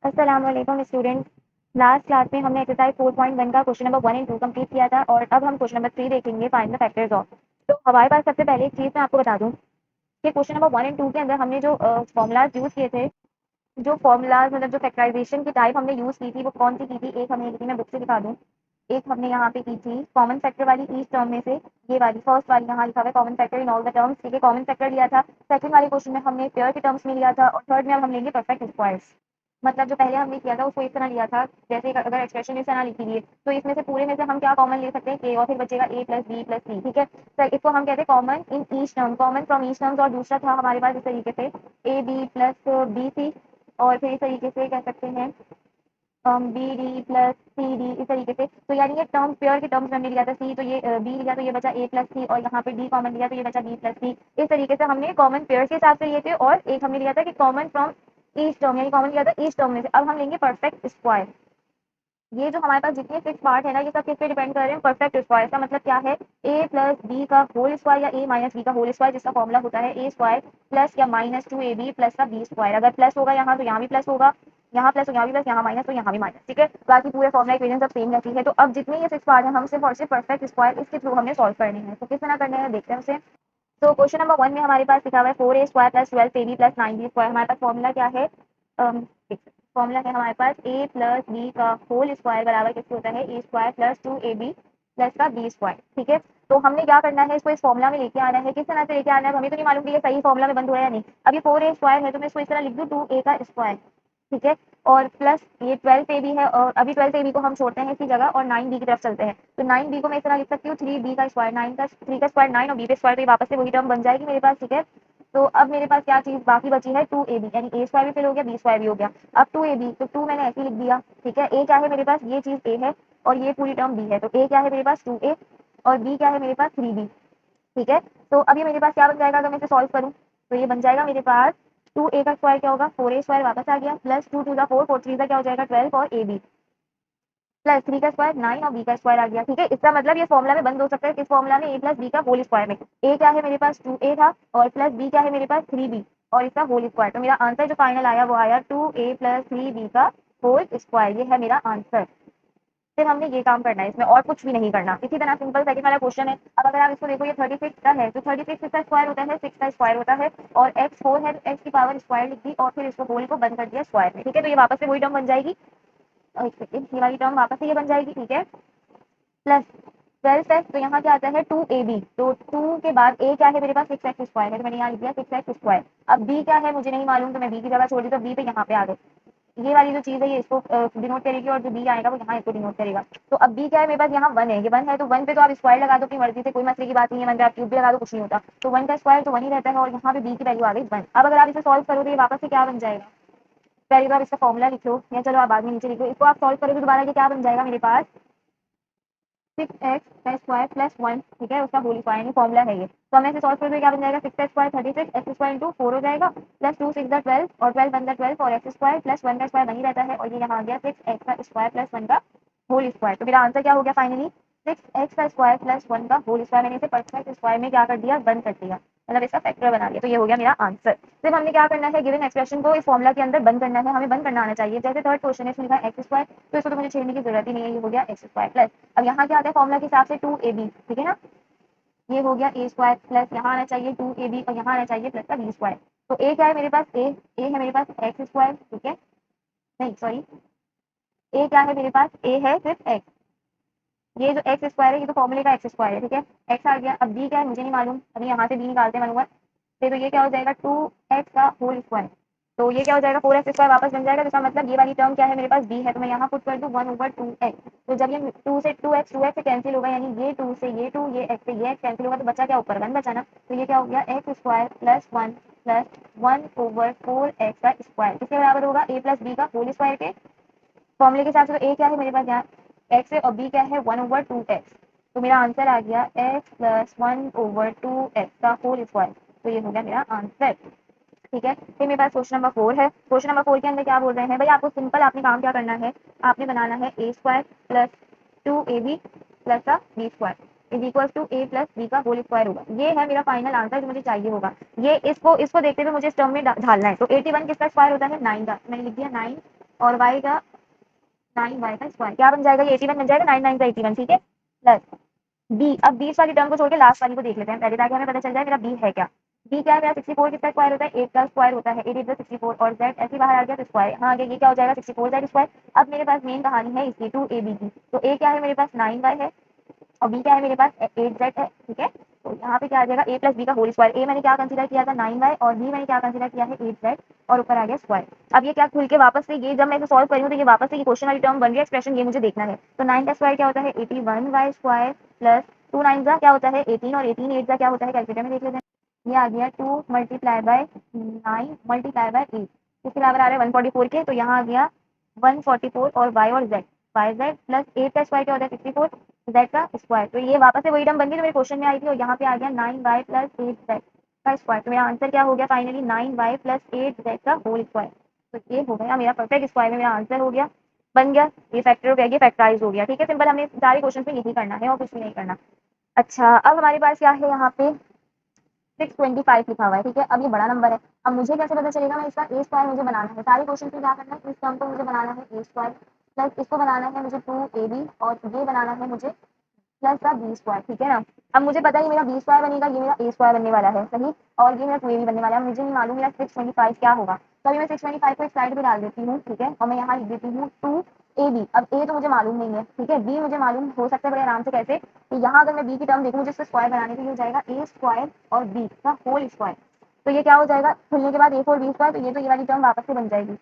अस्सलाम वालेकुम student. Last class में हमने एक्सरसाइज 4.1 का क्वेश्चन नंबर 1 एंड 2 कंप्लीट किया था और अब हम क्वेश्चन नंबर 3 देखेंगे, फाइंड द फैक्टर्स ऑफ। तो हमारे पास सबसे पहले एक चीज़ मैं आपको बता दूं कि क्वेश्चन नंबर 1 एंड 2 के अंदर हमने जो फॉर्मूलाज यूज़ किए थे, जो फॉर्मूलाज मतलब जो फैक्टराइजेशन की टाइप हमने यूज़ की थी वो कौन सी की थी। एक हमने की थी, मैं बुक से दिखा दूँ। एक हमने यहाँ पे की थी कॉमन फैक्टर वाली ईच टर्म में से, ये वाली फर्स्ट वाली यहाँ लिखा हुआ है common factor in all the terms. ठीक है, कॉमन फैक्टर लिया था। सेकंड वाले क्वेश्चन में हमने पेयर के टर्म्स में लिया था और थर्ड में अब हम लेंगे परफेक्ट स्क्वायर्स। मतलब जो पहले हमने किया था उसको इस तरह लिया था, जैसे अगर एक्सप्रेशन इस तरह लिखी हुई है तो इसमें से पूरे में से हम क्या कॉमन ले सकते हैं, के, और फिर बचेगा a plus b plus c. ठीक है, तो इसको हम कहते हैं common in each term, common from each terms. और दूसरा था हमारे पास इस तरीके से a b plus b c, और फिर इस तरीके से कह सकते हैं b d plus c d, इस तरीके से। तो यानी ये टर्म पेयर के टर्म्स में हमने लिया था सी, तो ये बी लिया तो ये बचा ए प्लस सी, और यहाँ पे डी कॉमन लिया तो ये बचा बी प्लस सी। इस तरीके से हमने कॉमन पेयर के हिसाब से लिए थे, और एक हमने लिया था कि कॉमन फ्रॉम ईच टर्म, यानी कॉमन लिया था ईच टर्म में से। अब हम लेंगे परफेक्ट स्क्वायर। ये जो हमारे पास जितने फिक्स पार्ट है ना, ये सब किस पे डिपेंड कर रहे हैं, परफेक्ट स्क्वायर। का मतलब क्या है, ए प्लस बी का होल स्क्वायर या ए माइनस बी का होल स्क्वायर, जिसका फॉर्मूला होता है ए स्क्वायर प्लस या माइनस 2ab प्लस का बी स्क्वायर। अगर प्लस होगा यहाँ तो यहाँ भी प्लस होगा, यहाँ प्लस तो यहाँ भी प्लस, यहाँ माइनस तो यहाँ भी माइनस। ठीक है, बाकी पूरे फॉर्मुला इक्वेशन सब सेम रहती है। तो अब जितने ये सिक्स पार्ट है, हम सिर्फ और सिर्फ परफेक्ट स्क्वायर इसके थ्रू हमने सॉल्व करने हैं। तो किस तरह करने हैं देखते हैं उसे। तो क्वेश्चन नंबर 1 में हमारे पास लिखा हुआ है 4a square plus 12ab plus 9b square. हमारे पास फॉर्मूला क्या है, फॉर्मूला है हमारे पास a प्लस बी का होल स्क्वायर बराबर किसके होता है, a square plus 2ab plus का बी स्क्वायर। ठीक है, तो हमने क्या करना है, इसको इस फॉर्मूला में लेके आना है। किस तरह से लेके आना है, हमें तो नहीं मालूम कि ये सही फॉर्मूला में बंद हुआ है या नहीं। अब ये 4a स्क्वायर है तो मैं इसको इस तरह लिख दूँ 2a का स्क्वायर। ठीक है, और प्लस ये 12ab है, और अभी 12ab को हम छोड़ते हैं इसकी जगह और 9b की तरफ चलते हैं। तो 9b को मैं इस तरह लिख सकती हूँ 3b का स्क्वायर, 9 का 3 का स्क्वायर 9 और b पे स्क्वायर, तो ये वापस से वही टर्म बन जाएगी मेरे पास। ठीक है, तो अब मेरे पास क्या चीज बाकी बची है, 2ab, यानी ए स्क्वायर भी फिल हो गया, बी स्क्वायर भी हो गया। अब 2ab, तो 2 मैंने ऐसे ही लिख दिया। ठीक है, ए क्या है मेरे पास, ये चीज ए है और ये पूरी टर्म बी है। तो ए क्या है मेरे पास 2a, और बी क्या है मेरे पास 3b। ठीक है, तो अब ये मेरे पास क्या बन जाएगा अगर मैं इसे सॉल्व करूँ, तो ये बन जाएगा मेरे पास 2a का स्क्वायर क्या होगा, 4a स्क्वायर वापस आ गया, प्लस 2 टू द 4, 4 3 का क्या हो जाएगा 12, और ab प्लस 3 का स्क्वायर 9 और b का स्क्वायर आ गया। ठीक है, इसका मतलब ये फॉर्मूला में बंद हो सकता है, किस फॉर्मूला में, a प्लस बी का होल स्क्वायर में। a क्या है मेरे पास 2a था, और प्लस b क्या है मेरे पास 3b, और इसका होल स्क्वायर। तो मेरा आंसर जो फाइनल आया वो आया 2a प्लस 3b का होल स्क्वायर। ये है मेरा आंसर। फिर हमने ये काम करना है, इसमें और कुछ भी नहीं करना। इसी तरह सिंपल सेकंड वाला क्वेश्चन है। अब अगर आप इसको देखो, ये 36 का है, तो 36 का स्क्वायर होता है 6 का स्क्वायर होता है, और x 4 है तो x की पावर स्क्वायर लिख दी और फिर इसको होल को बंद कर दिया स्क्वायर में। ठीक है, तो ये वापस से वही टर्म बन जाएगी, एक सेकंड, ये वाली टर्म वापस से ये बन जाएगी। ठीक है, प्लस 12x, तो यहाँ क्या आता है 2ab, तो 2 के बाद a क्या है मेरे पास 6x स्क्वायर है, तो मैंने यहाँ लिख दिया 6x स्क्वायर। अब b क्या है मुझे नहीं मालूम, तो मैं b की जगह छोड़ दी, तो b पे यहाँ पे आ गए। ये वाली जो चीज है ये इसको डिनोट करेगी, और जो बी आएगा वो यहाँ इसको डिनोट करेगा। तो अब बी क्या है मेरे पास, यहाँ 1 है, ये 1 है तो 1 पे तो आप स्क्वायर लगा दो अपनी मर्जी से, कोई मसले की बात नहीं है। 1 पे आप क्यूब भी लगा दो, कुछ नहीं होता। तो 1 का स्क्वायर तो 1 ही रहता है, और यहाँ पे बी की वैल्यू आ गई 1। अब अगर आप इसे सॉल्व करो तो ये वापस से क्या बन जाएगा, पहली बार इसका फॉर्मूला लिखो, या चलो आप बाद में नीचे लिखो, इसको आप सॉल्व करोगे दोबारा, ये क्या बन जाएगा मेरे पास 6x का स्क्वायर प्लस 1। ठीक है, उसका होल स्क्वायर, यानी फॉर्मूला है ये। तो हमें इसे सॉल्व करोगे क्या बन जाएगा, 6 का स्क्वायर 36, एक्स स्क्वायर इंटू 4 हो जाएगा, प्लस 2 6 12, और 12 बन 12, और एक्स स्क्वायर प्लस 1 का स्क्वायर बनी रहता है, और ये यहाँ आ गया 6x का स्क्वायर प्लस 1 का होल स्क्वायर। तो मेरा आंसर क्या हो गया फाइनली, 6x का स्क्वायर प्लस 1 का होल स्क्वायर। मैंने इसे परफेक्ट स्क्वायर में क्या कर दिया, बंद कर दिया, मतलब इसका फैक्टर बना दिया। तो ये हो गया मेरा आंसर। सिर्फ हमने क्या करना है, गिवन एक्सप्रेशन को इस फॉर्मूला के अंदर बंद करना है, हमें बंद करना आना चाहिए। जैसे थर्ड क्वेश्चन है, इसमें लिखा है एक्स स्क्वायर, तो इसको तो मुझे छेड़ने की जरूरत ही नहीं है, ये हो गया एक्स स्क्वायर प्लस, अब यहाँ क्या आता है फॉर्मूला के हिसाब से 2ab। ठीक है ना, ये हो गया ए स्क्वायर प्लस यहाँ आना चाहिए 2ab, और यहाँ आना चाहिए प्लस का बी स्क्वायर। तो ए क्या है मेरे पास, ए है मेरे पास एक्स स्क्वायर। ठीक है, नहीं सॉरी, ए क्या है मेरे पास, ए है सिर्फ एक्स, ये जो एक्स स्क्वायर है ये तो फॉर्मूले का एक्स स्क्वायर है। ठीक है, एक्स आ गया। अब बी क्या है मुझे नहीं मालूम, अभी यहाँ से बी निकालते हैं मनोवर से, तो ये क्या हो जाएगा 2x का होल स्क्वायर। तो ये क्या हो जाएगा 4x स्क्वायर वापस बन जाएगा, तो इसका मतलब ये वाली टर्म क्या है मेरे पास b है, तो मैं यहाँ पुट कर दूँ 1/2x। तो जब ये 2 से 2x से कैंसिल होगा, यानी ये 2 से ये 2, ये x से ये x कैंसिल होगा, तो बचा क्या ऊपर 1 बचा ना। तो ये क्या हो गया x square plus 1 plus 1/4x का स्क्वायर, किसके बराबर होगा, a प्लस बी का होल स्क्वायर के फॉर्मूले के हिसाब से। तो ए क्या है मेरे पास यहाँ एक्स है, और बी क्या है 1/2x। तो मेरा आंसर आ गया एक्स प्लस 1/2x का होल स्क्वायर। तो ये हो गया मेरा आंसर। ठीक है, फिर मेरे पास क्वेश्चन नंबर 4 है। क्वेश्चन नंबर 4 के अंदर क्या बोल रहे हैं भाई, आपको सिंपल आपने काम क्या करना है, आपने बनाना है a square plus 2ab plus का b square is equal to a plus b का होल स्क्वायर होगा। ये है मेरा फाइनल आंसर जो मुझे चाहिए होगा। ये इसको इसको देखते हुए मुझे इस टर्म में ढालना है। तो 81 किसका स्क्वायर होता है, 9 का, मैंने लिख दिया 9 और वाई का 9y का स्क्वायर, क्या बन जाएगा, ये 81 बन जाएगा, 9 9 का 81, ठीक है, प्लस बी। अब 20 वाली टर्म को छोड़ के लास्ट वाली को देख लेते हैं पहले, ताकि हमें पता चल जाए मेरा बी है क्या। बी क्या है मेरा, 64 किसका स्क्वायर होता है, 8 का स्क्वायर होता है, 8 8 64, और जेड ऐसे बाहर आ गया तो स्क्वायर, हाँ आगे ये क्या हो जाएगा 64 जेड स्क्वायर। अब मेरे पास मेन कहानी है इसकी 2ab की, तो ए क्या है मेरे पास 9y है, और बी क्या है मेरे पास 8z है, ठीक है। तो यहाँ पे क्या आ जाएगा a प्लस बी का होल स्क्वायर, ए मैंने क्या कंसीडर किया था 9y, और बी मैंने क्या कंसीडर किया है 8z, और ऊपर आ गया स्क्वायर। अब ये क्या खुल के वापस से, ये जब मैं इसे सॉल्व करी हूँ तो ये वापस से ये क्वेश्चन वाली टर्म बन रही है, एक्सप्रेशन ये मुझे देखना है। तो 9 का स्क्वायर क्या होता है 81y स्क्वायर, प्लस 2 9 का क्या होता है 18, और 18 8 का क्या होता है, कैलकुलेटर में देख लेते हैं। ये आ गया 2 मल्टीप्लाई बाय 9 मल्टीप्लाई बाय 8, इसके बराबर आ रहा है 144 के, तो यहाँ आ गया 144, और y और z, वाई जेड प्लस 8 का स्क्वायर क्या होता है 64 जेड का स्क्वायर। तो ये वापस से वही टर्म बन गई जो मेरे क्वेश्चन में आई थी, और यहाँ पे आ गया 9y प्लस 8z का स्क्वायर। तो मेरा आंसर क्या हो गया फाइनली 9y प्लस 8z का होल स्क्वायर। तो ये हो गया मेरा परफेक्ट स्क्वायर में मेरा आंसर हो गया, बन गया, ये फैक्टर हो गया, ये फैक्टराइज हो गया, ठीक है। सिंपल, हमने सारे क्वेश्चन में यही करना है और कुछ भी नहीं करना। अच्छा, अब हमारे पास क्या है यहाँ पे 625 लिखा हुआ है, ठीक है। अब ये बड़ा नंबर है, अब मुझे कैसे पता चलेगा, मैं इसका ए स्क्वायर मुझे बनाना है, सारे क्वेश्चन में क्या करना है, इस टर्म को मुझे बनाना है ए स्क्वायर, प्लस इसको बनाना है मुझे 2ab, और ये बनाना है मुझे प्लस का बी स्क्वायर, ठीक है ना। अब मुझे पता है मेरा बी स्क्वायर बनेगा, ये मेरा ए स्क्वायर बनने वाला है, सही, और ये मेरा 2ab बनने वाला है। मुझे नहीं मालूम मेरा 625 क्या होगा, तो अभी मैं 625 को एक साइड पे डाल देती हूँ, ठीक है, और मैं यहाँ लिख देती हूँ 2ab। अब ए तो मुझे मालूम नहीं है, ठीक है, बी मुझे मालूम हो सकता है बड़े आराम से, कैसे, तो यहाँ अगर मैं बी की टर्म देखूँ, मुझे इसका स्क्वायर बनाने के लिए हो जाएगा ए स्क्वायर और बी का होल स्क्वायर। तो ये क्या हो जाएगा खुलने के बाद ए फोर बी स्क्वायर, तो ये वाली टर्म वापस से बन जाएगी,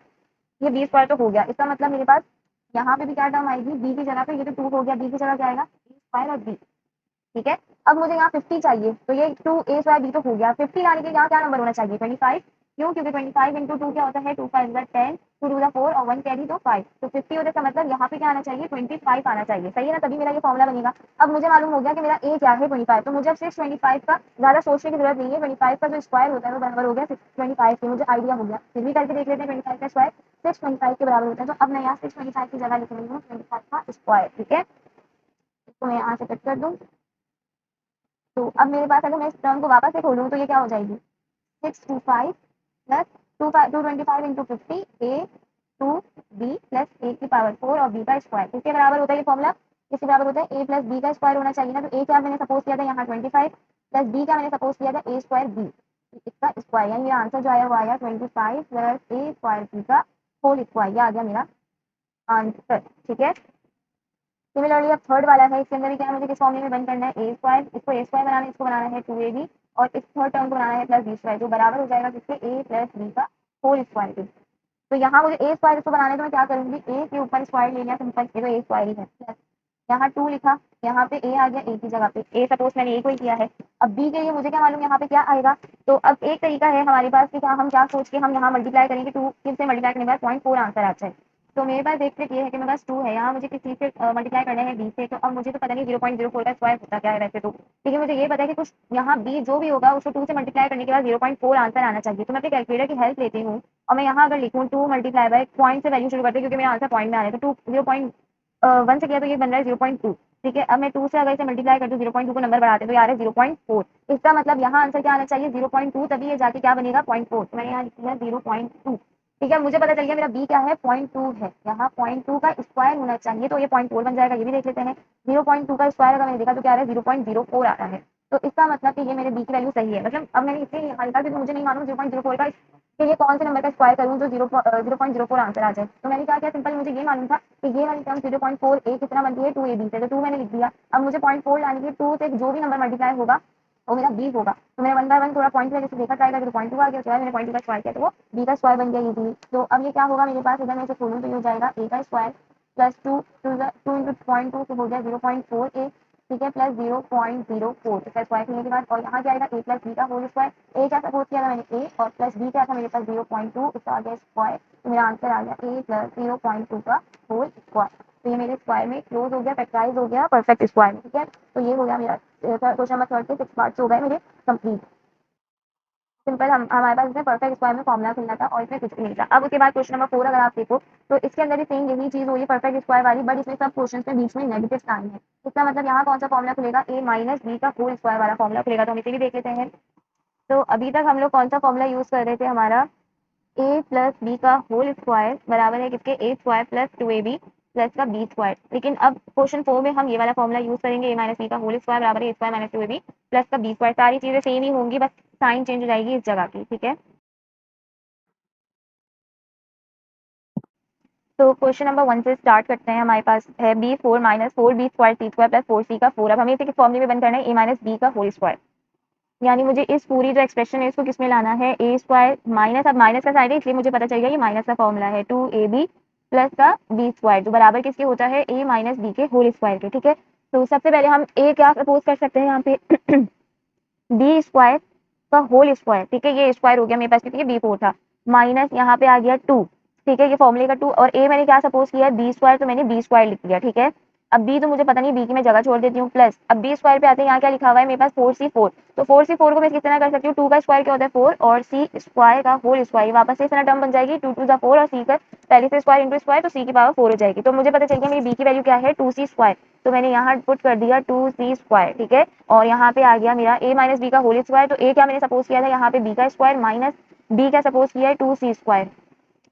ये बी स्क्वायर तो हो गया। इसका मतलब मेरे पास यहाँ पे भी क्या टर्म आएगी, बी की जगह पे, ये तो 2 हो गया, बी की जगह क्या आएगा ए स्क्वायर और बी, ठीक है। अब मुझे यहाँ 50 चाहिए, तो ये 2a स्क्वायर बी तो हो गया, 50 लाने के यहाँ क्या नंबर होना चाहिए 25, क्यों, क्योंकि 25 इंटू 2 क्या होता है 2 5 10, 2 टू 4 और 1 कैरी तो 5, तो 50 होता है, मतलब यहाँ पे क्या आना चाहिए 25 आना चाहिए, सही है ना, तभी मेरा ये फॉर्मुला बनेगा। अब मुझे मालूम हो गया कि मेरा ए क्या है 25, तो मुझे अब सिर्फ 25 का ज्यादा सोचने की जरूरत नहीं है, 25 का जो स्क्वायर होता है वो बराबर हो गया 25 के, मुझे आइडिया हो गया, फिर भी करके देख लेते हैं। 25 का स्क्वायर 625 के बराबर होता है, तो अब मैं यहाँ 625 की जगह लिख रही हूँ 25 का स्क्वायर, ठीक है। इसको मैं यहाँ से कट कर दूँ, तो अब मेरे पास अगर मैं इस टर्म को वापस से खोलूँ तो ये क्या हो जाएगी 625 प्लस 225 इंटू 50 ए 2b प्लस ए की पावर 4 और बी का स्क्वायर, किसके बराबर होता है ये फॉर्मूला, किसके बराबर होता है ए प्लस बी का स्क्वायर होना चाहिए ना। तो ए क्या मैंने सपोज किया था यहाँ 25, प्लस बी क्या मैंने सपोज किया था ए स्क्वायर बी, इसका स्क्वायर, यानी मेरा आंसर जो आया वो आया 25 प्लस ए स्क्वायर बी का होल स्क्वायर, ये आ गया मेरा आंसर, ठीक है। सिमिलरली अब थर्ड वाला है, इसके अंदर भी क्या मुझे किस फॉर्मूले में बंद करना है ए स्क्वायर, इसको ए स्क्वायर बनाना है, इसको बनाना है 2ab, और इस थर्ड टर्म को बनाना है प्लस बी स्क्वायर, जो बराबर हो जाएगा किसके ए प्लस बी का होल स्क्वायर के। तो यहाँ मुझे ए स्क्वायर इसको बनाने तो मैं क्या करूंगी, ए के ऊपर स्क्वायर ले लिया सिंपल, ये तो ए स्क्वायर ही है, प्लस यहाँ 2 लिखा, यहाँ पे ए आ गया, ए की जगह पे ए सपोज मैंने ए को ही किया है। अब बी के लिए मुझे क्या मालूम यहाँ पे क्या आएगा, तो अब एक तरीका है हमारे पास कि क्या हम क्या सोच के हम यहाँ मल्टीप्लाई करेंगे, 2 किस से मल्टीप्लाई करने के बाद 0.4 आंसर आ जाए। तो मेरे पास एक ट्रिक ये है कि मेरे पास 2 है, यहाँ मुझे किसी से मल्टीप्लाई करना है बी से, तो अब मुझे तो पता नहीं 0.04 का स्क्वायर होता क्या है वैसे तो, लेकिन मुझे ये पता है कि कुछ यहाँ बी जो भी होगा उसको 2 से मल्टीप्लाई करने के बाद 0.4 आंसर आना चाहिए। तो मैं अपने कैलकुलेटर की हेल्प लेती हूँ, और मैं यहाँ अगर लिखूँ 2 मल्टीप्लाई बाय पॉइंट से वैल्यू शुरू करते हैं, क्योंकि मेरा आंसर पॉइंट में आ रहा है, तो 2 0.1 से किया तो ये बन रहा है 0.2, ठीक है। अब मैं 2 से अगर इसे मल्टीप्लाई कर दूं 0.2 को नंबर बढ़ाते तो यार है 0.4, इसका मतलब यहाँ आंसर क्या आना चाहिए 0.2, तभी ये जाके क्या बनेगा 0.4, तो मैंने यहाँ लिख दिया 0.2, ठीक है। मुझे पता चल गया मेरा बी क्या है 0.2 है, यहाँ 0.2 का स्क्वायर होना चाहिए, तो ये 0.4 बन जाएगा, ये भी देख लेते हैं। 0.2 का स्क्वायर अगर मैंने देखा तो क्या आ रहा है 0.04 आ रहा है, तो इसका मतलब कि ये मेरे बी की वैल्यू सही है। मतलब अब मैंने इसलिए यहाँ लिखा क्योंकि मुझे नहीं मालूम 0.04 का कि ये कौन से नंबर का स्क्वायर करूँ जो 0.04 आंसर आ जाए। तो मैंने क्या किया सिंपल, मुझे ये मालूम था कि ये वाली टर्म 0.4 ए कितना बनती है 2ab से, तो 2 मैंने लिख दिया। अब मुझे 0.4 लाने के 2 से जो भी नंबर मल्टीप्लाई होगा वो मेरा बी होगा, तो मेरा 1 बाय 1 थोड़ा पॉइंट वजह से देखा जाएगा, 0.2 आ गया, तो मैंने 0.2 का स्क्वायर किया तो वो बी का स्क्वायर बन गया इजीली। तो अब ये क्या होगा मेरे पास, अगर मैं इसे खोलूँ तो ये हो जाएगा ए का स्क्वायर प्लस 2 इंटू 0.2 हो गया 0.4 ए, ठीक है, प्लस 0.04 इसका स्क्वायर करने के बाद, और यहाँ क्या आएगा ए प्लस बी का होल स्क्वायर। ए क्या सपोज किया था मैंने ए, और प्लस बी क्या था मेरे पास 0.2, इसका आ गया स्क्वायर, तो मेरा आंसर आ गया ए प्लस 0.2 का होल स्क्वायर। तो ये मेरे स्क्वायर में क्लोज हो गया, फैक्टराइज हो गया परफेक्ट स्क्वायर में, ठीक है। तो ये हो गया मेरा क्वेश्चन नंबर 3 के 6 पार्ट्स हो गए मेरे कंप्लीट। सिंपल, हम हमारे पास इसमें परफेक्ट स्क्वायर में फॉर्मुला खुलना था और इसमें कुछ भी नहीं था। अब उसके बाद क्वेश्चन नंबर 4 अगर आप देखो तो इसके अंदर भी सेम यही चीज हुई है परफेक्ट स्क्वायर वाली, बट इसमें सब क्वेश्चन में बीच में नेगेटिव साइन है। इसका मतलब यहाँ कौन सा फॉर्मुला खुलेगा, ए माइनस बी का होल स्क्वायर वाला फॉर्मुला खुलेगा, तो हम इसे भी देख लेते हैं। तो अभी तक हम लोग कौन सा फॉर्मुला यूज कर रहे थे, हमारा ए प्लस बी का होल स्क्वायर बराबर है किसके, ए स्क्वायर प्लस 2ab प्लस का बी स्क्वायर। लेकिन अब क्वेश्चन 4 में हम ये वाला फॉर्मूला यूज करेंगे, ए माइनस बी का होल स्क्वायर बराबर है a square minus 2ab plus का बी स्क्वायर। सारी चीजें सेम ही होंगी, बस साइन चेंज हो जाएगी इस जगह की, ठीक है। तो क्वेश्चन नंबर 1 से स्टार्ट करते हैं। हमारे पास है B four minus four B square C square plus four C का फोर। अब हमें इसे किस फॉर्मूले में बंद करना है, ए माइनस बी का होल स्क्वायर। यानी मुझे इस पूरी जो एक्सप्रेशन है इसको किसमें लाना है, ए स्क्वायर माइनस, अब माइनस का साइड है इसलिए मुझे पता चल गया ये माइनस का फॉर्मूला है, 2ab प्लस का बी स्क्वायर जो बराबर किसके होता है, ए माइनस बी के होल स्क्वायर के, ठीक है। तो सबसे पहले हम ए क्या सपोज कर सकते हैं यहाँ पे बी स्क्वायर का होल स्क्वायर, ठीक है। ये स्क्वायर हो गया मेरे पास क्योंकि ये बी फोर था, माइनस यहाँ पे आ गया 2, ठीक है, ये फॉर्मूले का 2। और ए मैंने क्या सपोज किया है, बी स्क्वायर, तो मैंने बी स्क्वायर लिख दिया, ठीक है। अब बी तो मुझे पता नहीं, बी की मैं जगह छोड़ देती हूँ, प्लस अब बी स्क्वायर पे आते हैं, यहाँ क्या लिखा हुआ है मेरे पास 4c4। तो 4c4 को मैं किस तरह कर सकती हूँ, 2 का स्क्वायर क्या होता है 4 और सी स्क्वायर का होल स्क्वायर, वापस से इस तरह टर्म बन जाएगी, 2 2 4 और सी का पहले से स्क्वायर इंटू स्क्वायर, तो सी की पावर 4 हो जाएगी। तो मुझे पता चल गया मेरी बी की वैल्यू क्या है, 2c स्क्वायर। तो मैंने यहाँ पुट कर दिया 2c स्क्वायर, ठीक है। और यहाँ पे आ गया मेरा a माइनस बी का होल स्क्वायर। तो a क्या मैंने सपोज किया था यहाँ पे b का स्क्वायर माइनस b क्या सपोज किया है 2c स्क्वायर,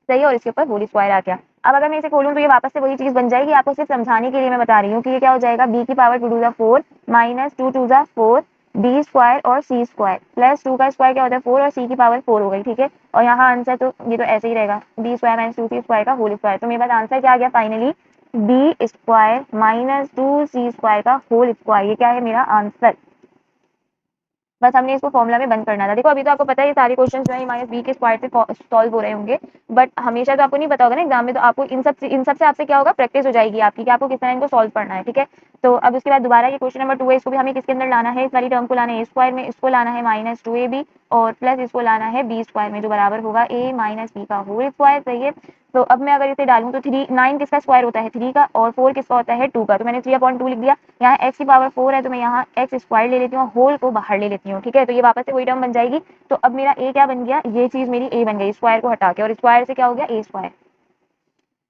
सही है। और इसके ऊपर होल स्क्वायर आ गया। अब अगर मैं इसे खोलूं तो ये वापस से वही चीज बन जाएगी, आपको सिर्फ समझाने के लिए मैं बता रही हूँ कि ये क्या हो जाएगा, b की power 2 to the 4 minus 2 to the 4 b square और सी स्क्वायर प्लस 2 का स्क्वायर क्या होता है 4 और सी की पावर 4 हो गई, ठीक है। और यहाँ आंसर तो ये तो ऐसे ही रहेगा, बी स्क्वायर माइनस 2 सी स्क्वायर का होल स्क्वायर। तो मेरे पास आंसर क्या आ गया फाइनली, बी स्क्वायर माइनस 2 सी स्क्वायर का होल स्क्वायर। ये क्या है मेरा आंसर, बस हमने इसको फॉर्मुला में बंद करना था। देखो अभी तो आपको पता है ये सारे क्वेश्चन जो है माइनस बी के स्क्वायर से सॉल्व हो रहे होंगे, बट हमेशा तो आपको नहीं पता होगा ना एग्जाम में, तो आपको इन सब से आपसे क्या होगा, प्रैक्टिस हो जाएगी आपकी कि आपको किस तरह इनको सॉल्व करना है, ठीक है। तो अब उसके बाद दोबारा ये क्वेश्चन नंबर 2 है, इसको भी हमें किसके अंदर लाना है, इस वाली टर्म को लाना है ए स्क्वायर में, इसको लाना है माइनस 2ab और प्लस इसको लाना है बी स्क्वायर में जो बराबर होगा ए माइनस बी का होल स्क्वायर, सही है। तो अब मैं अगर इसे डालूं तो 9 किसका स्क्वायर होता है 3 का, और 4 किसका होता है 2 का। तो मैंने 3/2 लिख दिया। यहाँ x की पावर 4 है तो मैं यहाँ x स्क्वायर ले लेती हूँ, होल को बाहर ले लेती हूँ, ठीक है। तो ये वापस से वही टर्म बन जाएगी। तो अब मेरा a क्या बन गया, ये चीज मेरी a बन गई स्क्वायर को हटा के, और स्क्वायर से क्या हो गया a स्क्वायर,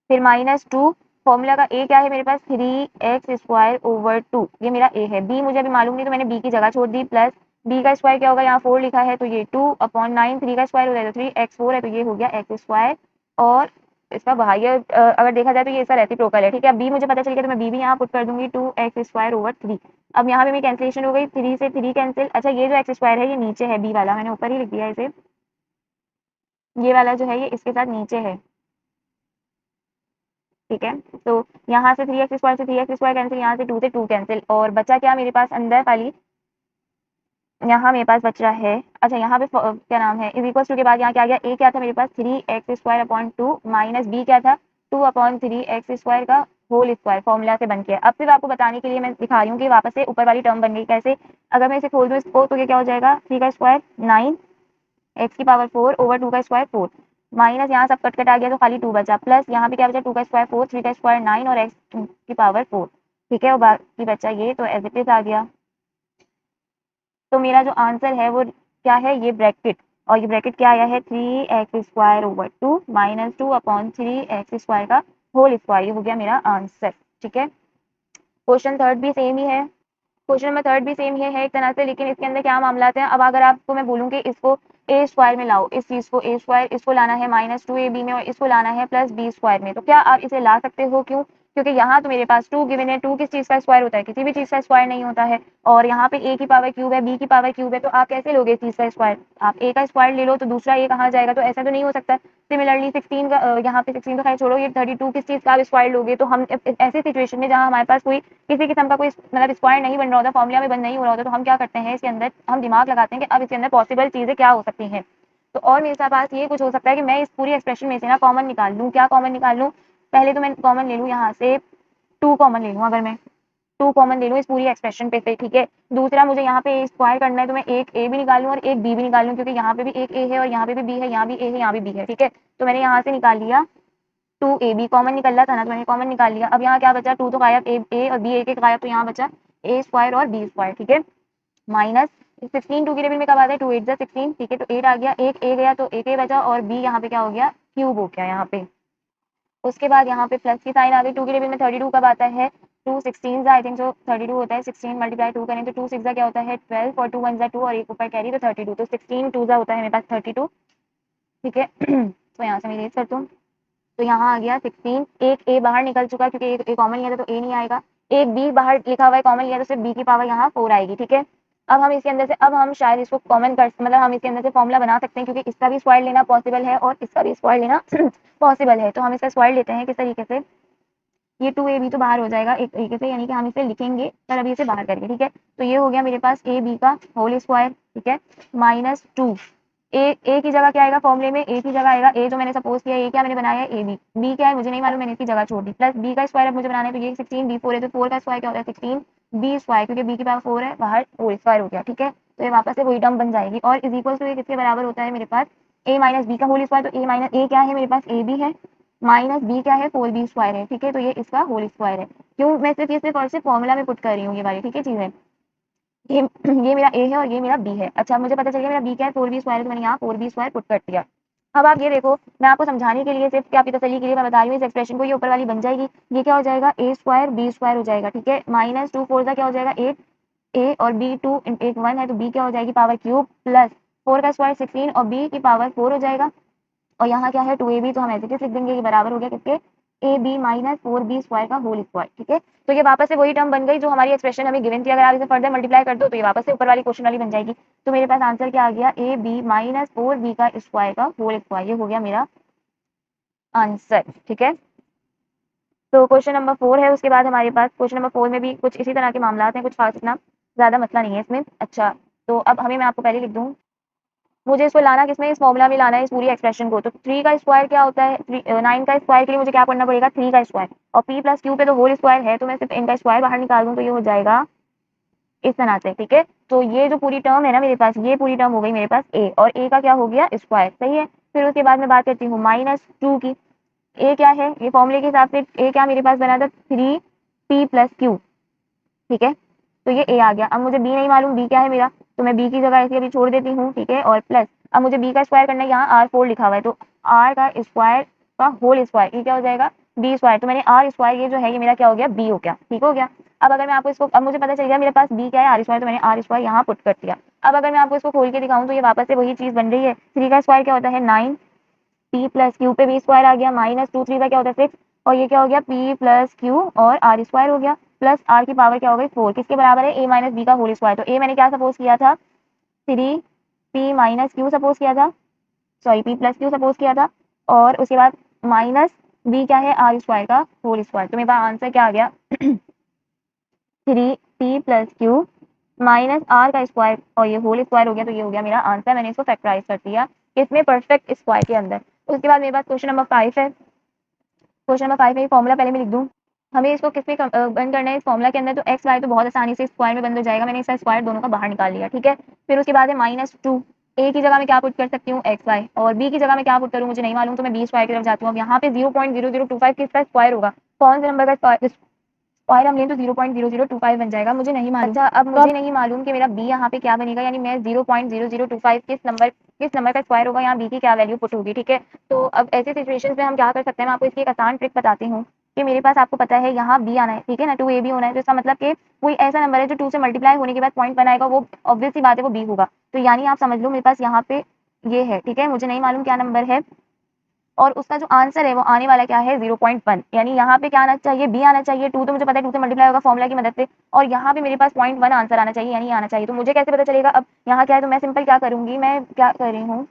फिर माइनस 2, फॉर्मूला का a क्या है मेरे पास 3x स्क्वायर ओवर 2, ये मेरा a है। b मुझे अभी मालूम नहीं तो मैंने b की जगह छोड़ दी, प्लस b का स्क्वायर क्या होगा, यहाँ 4 लिखा है तो ये 2/9, 3 का स्क्वायर हो जाएगा तो 3x4 है तो ये हो गया x स्क्वायर। और इसका बाह्य अगर देखा जाए तो ये इसका रेसिप्रोकल है, ठीक है। अब b मुझे पता चल गया तो मैं b भी यहाँ पुट कर दूंगी 2x स्क्वायर ओवर 3। अब यहाँ पे मेरी कैंसिलेशन हो गई, 3 से 3 कैंसिल। अच्छा ये जो x स्क्वायर है ये नीचे है, b वाला मैंने ऊपर ही लिख दिया इसे, ये वाला जो है ये इसके साथ नीचे है, ठीक है। तो यहाँ से 3x स्क्वायर से 3x स्क्वायर कैंसिल, यहाँ से 2 कैंसिल, और बचा क्या मेरे पास अंदर वाली, यहाँ मेरे पास बच रहा है, अच्छा यहाँ पे क्या नाम है इज इक्वल टू के बाद यहाँ क्या आ गया, a क्या था मेरे पास 3x square upon 2 minus b क्या था 2/3x स्क्वायर का होल स्क्वायर, फॉर्मूला से बन के। अब सिर्फ आपको बताने के लिए मैं दिखा रही हूँ कि वापस से ऊपर वाली टर्म बन गई कैसे। अगर मैं इसे खोल दूँ इसको तो ये क्या हो जाएगा, 3 का स्क्वायर 9 x की पावर 4 ओवर 2 का स्क्वायर 4 माइनस यहाँ सब कट कट आ गया तो खाली 2 बचा, प्लस यहाँ पे क्या बचा 2 का स्क्वायर 4 3 का स्क्वायर 9 और x की पावर 4, ठीक है। और बाकी बचा ये तो एज इट इज आ गया। तो मेरा जो आंसर है वो क्या है, ये ब्रैकेट, और ये ब्रैकेट क्या आया है 3x square over 2 minus 2/3x square का होल स्क्वायर, ये हो गया मेरा आंसर, ठीक है। क्वेश्चन थर्ड भी सेम ही है, क्वेश्चन नंबर थर्ड भी सेम ही है एक तरह से, लेकिन इसके अंदर क्या मामला हैं। अब अगर आपको मैं बोलूँ कि इसको ए स्क्वायर में लाओ, इस चीज को ए स्क्वायर, इसको लाना है माइनस 2ab में और इसको लाना है प्लस बी स्क्वायर में, तो क्या आप इसे ला सकते हो, क्यों, क्योंकि यहाँ तो मेरे पास 2 गिवन है, 2 किस चीज का स्क्वायर होता है, किसी भी चीज का स्क्वायर नहीं होता है। और यहाँ पे a की पावर क्यूब है, b की पावर क्यूब है, तो आप कैसे लोगे इस चीज का स्क्वायर, आप a का स्क्वायर ले लो तो दूसरा a कहाँ जाएगा, तो ऐसा तो नहीं हो सकता। सिमिलरली 16 का यहाँ पे 16 का खैर छोड़ो, ये 32 किस चीज का आप स्क्वायर लोगे, तो हम ऐसी सिचुएशन में जहाँ हमारे पास कोई किसी किस्म का कोई मतलब स्क्वायर नहीं बन रहा होता, फॉर्मूला में बंद नहीं हो रहा होता, तो हम क्या करते हैं इसके अंदर हम दिमाग लगाते हैं कि अब इसके अंदर पॉसिबल चीजें क्या हो सकती हैं। तो और मेरे पास ये कुछ हो सकता है कि मैं इस पूरी एक्सप्रेशन में से ना कॉमन निकाल लूँ, क्या कॉमन निकाल लूँ, पहले तो मैं कॉमन ले लूँ यहाँ से 2 कॉमन ले लूँ, अगर मैं 2 कॉमन ले लूँ इस पूरी एक्सप्रेशन पे से, ठीक है। दूसरा मुझे यहाँ पे स्क्वायर करना है तो मैं एक a भी निकाल लूँ और एक b भी निकाल लूँ, क्योंकि यहाँ पे भी एक a है और यहाँ पे भी b है, यहाँ भी a है यहाँ भी b है, ठीक है। तो मैंने यहाँ से निकाल लिया 2ab, कॉमन निकल रहा था ना तो मैंने कॉमन निकाल लिया। अब यहाँ क्या बचा 2 तो गायब, a और b एक एक गायब, तो यहाँ बचा a स्क्वायर और b स्क्वायर, ठीक है। माइनस 16 2 की टेबल में कब आता है 2 8 जा 16, ठीक है। तो 8 आ गया, एक a गया तो एक a बचा, और b यहाँ पे क्या हो गया क्यूब हो गया यहाँ पे। उसके बाद यहाँ पे प्लस की साइन आ गई, 2 की टेबल में 32 कब आता है 2 16 आई थिंक सो 32 होता है, 16 मल्टीप्लाई 2 करें तो 2 6 क्या होता है 12 और 2 1 2 और एक ऊपर कैरी तो 32, तो 16 2 होता है मेरे पास 32, ठीक है। इसको यहाँ से मैं इरेज करता हूँ, तो यहाँ आ गया 16, एक ए बाहर निकल चुका क्योंकि एक ए कॉमन लिया था तो ए नहीं आएगा, एक बी बाहर लिखा हुआ है कॉमन लिया तो सिर्फ बी की पावर यहाँ 4 आएगी, ठीक है। अब हम इसके अंदर से अब हम शायद इसको कॉमन कर मतलब हम इसके अंदर से फॉर्मूला बना सकते हैं क्योंकि इसका भी स्क्वायर लेना पॉसिबल है और इसका भी स्क्वायर लेना पॉसिबल है, तो हम इसका स्क्वायर लेते हैं किस तरीके से, ये 2ab तो बाहर हो जाएगा एक तरीके से, यानी कि हम इसे लिखेंगे पर अभी इसे बाहर करके, ठीक है। तो ये हो गया मेरे पास ए बी का होल स्क्वायर, ठीक है, -2 ए की जगह क्या आएगा फॉर्मूले में, ए की जगह आएगा ए जो मैंने सपोज किया, ए क्या मैंने बनाया है ए बी, बी क्या है मुझे नहीं मालूम मैंने इसकी जगह छोड़ दी, प्लस बी का स्क्वायर अब मुझे बनाना है तो ये 16 बी 4 है तो 4 का स्क्वायर क्या होता है 16 बी स्क्वायर, क्योंकि बी की पावर 4 है बाहर होल स्क्वायर हो गया, ठीक है। तो ये वापस से वही टर्म बन जाएगी और इज इक्वल टू ये किसके बराबर होता है मेरे पास ए माइनस बी का होल स्क्वायर, तो ए माइनस ए क्या है मेरे पास ए बी है, माइनस बी क्या है 4b स्क्वायर है, ठीक है। तो ये इसका होल स्क्वायर है, क्यों मैं सिर्फ ये सिर्फ और सिर्फ फॉर्मूला में पुट कर रही हूँ ये वाली, ठीक है चीजें, ये ये मेरा ए है और ये मेरा बी है। अच्छा मुझे पता चल गया मेरा बी क्या है 4b स्क्वायर है, तो मैंने यहाँ 4b स्क्वायर पुट कर दिया। अब आप ये देखो मैं आपको समझाने के लिए सिर्फ क्या आपकी तसल्ली के लिए मैं बता रही हूँ इस एक्सप्रेशन को, ये ऊपर वाली बन जाएगी, ये क्या हो जाएगा ए स्क्वायर बी स्क्वायर हो जाएगा, ठीक है, -2 4 का क्या हो जाएगा 8 ए और बी 2 एक 1 है तो बी क्या हो जाएगी पावर क्यूब, प्लस 4 का स्क्वायर 16 और बी की पावर 4 हो जाएगा, और यहाँ क्या है 2ab तो हम ऐसे लिख देंगे, ये बराबर हो गया किसके a b minus 4b square का होल स्क्वायर, ठीक है। तो ये वापस से वही टर्म बन गई जो हमारी एक्सप्रेशन हमें गिवन थी, अगर आप इसे फर्दर मल्टीप्लाई कर दो तो ये वापस से ऊपर वाली क्वेश्चन वाली बन जाएगी। तो मेरे पास आंसर क्या आ गया ए बी माइनस 4b का स्क्वायर का होल स्क्वायर, ये हो गया मेरा आंसर, ठीक है। तो क्वेश्चन नंबर 4 है, उसके बाद हमारे पास क्वेश्चन नंबर 4 में भी कुछ इसी तरह के मामला हैं, कुछ खास इतना ज्यादा मसला नहीं है इसमें। अच्छा तो अब हमें मैं आपको पहले लिख दूँ, मुझे इसको लाना किसमें इस फॉर्मूला में लाना है इस पूरी एक्सप्रेशन को, तो 3 का स्क्वायर क्या होता है 9 का स्क्वायर के लिए मुझे क्या करना पड़ेगा 3 का स्क्वायर, और p प्लस क्यू पे तो होल स्क्वायर है तो मैं सिर्फ इनका स्क्वायर बाहर निकाल दूं तो ये हो जाएगा इस तरह से, ठीक है। तो ये जो पूरी टर्म है ना मेरे पास, ये पूरी टर्म हो गई मेरे पास a, और a का क्या हो गया स्क्वायर, सही है। फिर उसके बाद मैं बात करती हूँ -2 की, a क्या है ये फॉर्मूले के हिसाब से a क्या मेरे पास बना था 3p प्लस क्यू, ठीक है। तो ये a आ गया, अब मुझे b नहीं मालूम b क्या है मेरा, तो मैं b की जगह ऐसे अभी छोड़ देती हूँ, ठीक है, और प्लस अब मुझे b का स्क्वायर करना है, यहाँ r4 लिखा हुआ है तो r का स्क्वायर का होल स्क्वायर ये क्या हो जाएगा b स्क्वायर, तो मैंने r स्क्वायर ये जो है ये मेरा क्या हो गया b हो गया, ठीक हो गया। अब अगर मैं आपको इसको अब मुझे पता चल गया मेरे पास b क्या है r स्क्वायर, तो मैंने r स्क्वायर यहाँ पुट कर दिया। अब अगर मैं आपको इसको खोल के दिखाऊं तो ये वापस से वही चीज बन रही है, 3 का स्क्वायर क्या होता है 9, p प्लस क्यू पे b स्क्वायर आ गया, -2 3 का क्या होता है 6, और ये क्या हो गया p प्लस क्यू और r स्क्वायर हो गया, प्लस r की पावर क्या हो गई 4, किसके बराबर है a माइनस बी का होल स्क्वायर, तो a मैंने क्या सपोज किया था 3p माइनस क्यू सपोज किया था, sorry p plus Q suppose किया था, और उसके बाद माइनस b क्या है r स्क्वायर का होल स्क्वायर, तो मेरे पास आंसर क्या आ गया 3p plus Q minus r का स्क्वायर और ये होल स्क्वायर हो गया, तो ये हो गया मेरा आंसर, मैंने इसको फैक्टराइज कर दिया इसमें परफेक्ट स्क्वायर के अंदर। उसके बाद मेरे पास क्वेश्चन नंबर 5 है, क्वेश्चन नंबर 5 में फॉर्मूला पहले मैं लिख दूं, हमें इसको किसमें बंद करना है इस फॉर्मूला के अंदर, तो एक्स वाई तो बहुत आसानी से स्क्वायर में बंद हो जाएगा, मैंने इसका स्क्वायर दोनों का बाहर निकाल लिया, ठीक है। फिर उसके बाद है -2, ए की जगह मैं क्या पुट कर सकती हूँ एक्स वाई, और बी की जगह मैं क्या पुट करूँ मुझे नहीं मालूम, तो मैं बी स्क्वायर की तरफ जाती हूँ। अब यहाँ पे 0.0025 किसका स्क्वायर होगा, कौन से नंबर का स्क्वायर हम लें तो 0.0025 बन जाएगा, मुझे नहीं मालूम। अच्छा अब मुझे नहीं मालूम कि मेरा b यहाँ पे क्या बनेगा, यानी मैं 0.0025 किस नंबर का स्क्वायर होगा, यहाँ b की क्या वैल्यू पुट होगी, ठीक है। तो अब ऐसे सिचुएशंस में हम क्या कर सकते हैं, मैं आपको इसकी एक आसान ट्रिक बताती हूँ कि मेरे पास आपको पता है यहाँ b आना है, ठीक है ना, 2ab होना है, तो इसका मतलब कि कोई ऐसा नंबर है जो 2 से मल्टीप्लाई होने के बाद पॉइंट बनाएगा, वो ऑब्वियस सी बात है वो b होगा, तो यानी आप समझ लो मेरे पास यहाँ पे ये है, ठीक है, मुझे नहीं मालूम क्या नंबर है, और उसका जो आंसर है वो आने वाला क्या है 0.1, यानी यहाँ पे क्या आना चाहिए b आना चाहिए, 2 तो मुझे पता है 2 से मल्टीप्लाई होगा फॉर्मूला की मदद से, और यहाँ पे मेरे पास 0.1 आंसर आना चाहिए, यानी आना चाहिए, तो मुझे कैसे पता चलेगा अब यहाँ क्या है, तो मैं सिंपल क्या करूंगी, मैं क्या कर रही हूँ,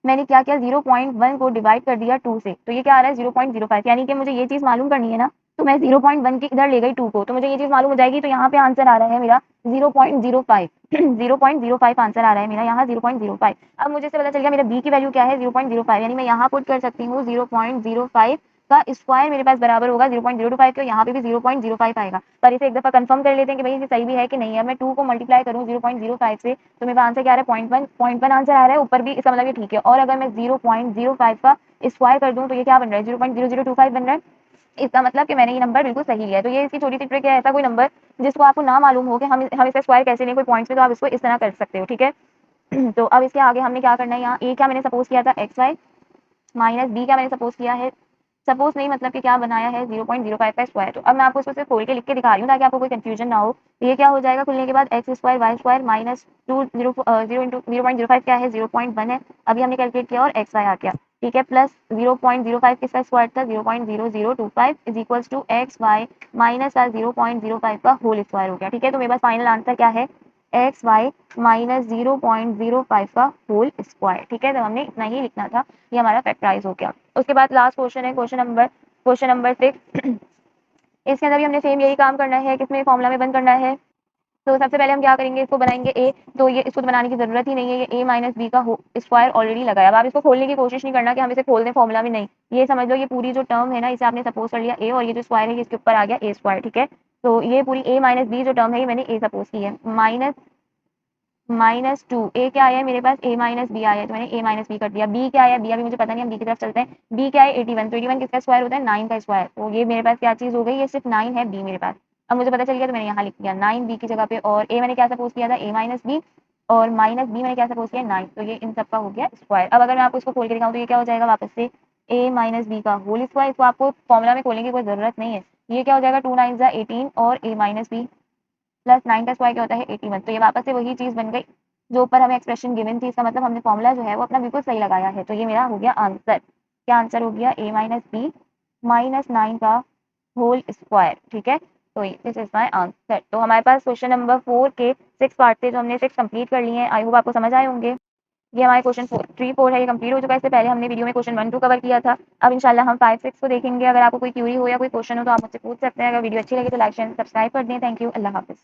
मैंने क्या किया 0.1 को डिवाइड कर दिया 2 से, तो ये क्या आ रहा है 0.05, यानी कि मुझे ये चीज मालूम करनी है ना, तो मैं 0.1 की इधर ले गई 2 को, तो मुझे ये चीज मालूम हो जाएगी, तो यहाँ पे आंसर आ रहा है मेरा 0.05 0.05 आंसर आ रहा है मेरा यहाँ 0.05। अब मुझे से पता चल गया मेरा b की वैल्यू क्या है 0.05, यानी मैं यहाँ पुट कर सकती हूँ 0.05 का स्क्वायर मेरे पास बराबर होगा 0.025 के, यहाँ पे भी 0.05 आएगा, पर इसे एक दफा कंफर्म कर लेते हैं कि भाई इसे सही भी है कि नहीं है। मैं 2 को मल्टीप्लाई करूँ 0.05 से तो मेरा आंसर क्या आ रहा है 0.1 आंसर आ रहा है ऊपर भी, इसका मतलब ये ठीक है, और अगर मैं 0.05 का स्क्वायर कर दूं तो ये क्या बन रहा है 0.0025 बन रहा है, इसका मतलब कि मैंने ये नंबर बिल्कुल सही लिया है। तो ये इसकी छोटी सी ट्रिक है, ऐसा कोई नंबर जिसको आपको ना मालूम हो कि हम इसका स्क्वायर कैसे लें कोई पॉइंट्स में, तो आप इसको इस तरह कर सकते हो, ठीक है। तो अब इसके आगे हमने क्या करना है, यहाँ ए क्या मैंने सपोज किया था एक्स वाई, माइनस बी क्या मैंने सपोज किया है, सपोज नहीं मतलब कि क्या बनाया है 0.05 का स्क्वायर। तो अब मैं आपको इसको सिर्फ खोल के लिख के दिखा रही हूँ ताकि आपको कोई कंफ्यूजन ना हो। तो ये क्या हो जाएगा खुलने के बाद x square y square minus 2 0 0 into 0.05 क्या है 0.1 है, अभी हमने कैलकुलेट किया और एक्स वाई आ गया। ठीक है, प्लस 0.05 किसका स्क्वायर था, 0.0025 is equals to x y minus का 0.05 का होल स्क्वायर हो गया। ठीक है, तो मेरे पास फाइनल आंसर क्या है, एक्स वाई माइनस 0.05 का होल स्क्वायर। ठीक है, तो हमने इतना ही लिखना था, ये हमारा फैक्टराइज हो गया। उसके बाद लास्ट क्वेश्चन है क्वेश्चन नंबर 6। इसके अंदर भी हमने सेम यही काम करना है, किसमें फॉर्मूला में बंद करना है। तो सबसे पहले हम क्या करेंगे, इसको बनाएंगे ए, तो ये इसको तो बनाने की जरूरत ही नहीं है, ये ए माइनस बी का स्क्वायर ऑलरेडी लगाया। अब आप इसको खोलने की कोशिश नहीं करना कि हम इसे खोल दें फॉर्मूला में, नहीं, ये समझ लो ये पूरी जो टर्म है ना, इसे आपने सपोज कर लिया ए, और ये जो स्क्वायर है इसके ऊपर आ गया ए स्क्वायर। ठीक है, तो ये पूरी ए माइनस बी जो टर्म है ये मैंने ए सपोज की है, -2 ए क्या आया है मेरे पास, ए माइनस बी आया है, तो मैंने ए माइनस बी कर दिया। बी क्या आया, बी अभी मुझे पता नहीं, हम बी की तरफ चलते हैं। बी क्या है 81, तो 81 किसका स्क्वायर होता है, 9 का स्क्वायर। तो ये मेरे पास क्या चीज हो गई, ये सिर्फ 9 है बी मेरे पास। अब मुझे पता चल गया, तो मैंने यहाँ लिख दिया 9 बी की जगह पे, और ए मैंने क्या सपोज किया था, ए माइनस बी, और माइनस बी मैंने क्या सपोज किया 9, तो ये इन सब का हो गया स्क्वायर। अब अगर मैं आपको इसको खोल के दिखाऊँ तो ये क्या हो जाएगा वापस से ए माइनस बी का होल स्क्वायर। इसको आपको फॉर्मुला में खोलने की कोई जरूरत नहीं है, ये क्या हो जाएगा 2 9 18 और ए माइनस बी प्लस 9 का स्क्वायर क्या होता है 81। तो ये वापस से वही चीज बन गई जो ऊपर हमें एक्सप्रेशन गिवन थी, इसका मतलब हमने फॉर्मूला जो है वो अपना बिल्कुल सही लगाया है। तो ये मेरा हो गया आंसर, क्या आंसर हो गया, ए माइनस बी माइनस 9 का होल स्क्वायर। ठीक है, तो दिस इज माय आंसर। तो हमारे पास क्वेश्चन नंबर 4 के 6 पार्ट थे, जो हमने 6 कंप्लीट कर लिए हैं। आई होप आपको समझ आए होंगे। ये हमारे क्वेश्चन 3 4 है, ये कंप्लीट हो चुका है। इससे पहले हमने वीडियो में क्वेश्चन 1 2 कवर किया था। अब इंशाल्लाह हम 5 6 को देखेंगे। अगर आपको कोई क्यूरी हो या कोई क्वेश्चन हो तो आप मुझसे पूछ सकते हैं। अगर वीडियो अच्छी लगी तो लाइक शेयर सब्सक्राइब कर दें। थैंक यू, अल्लाह हाफिज़।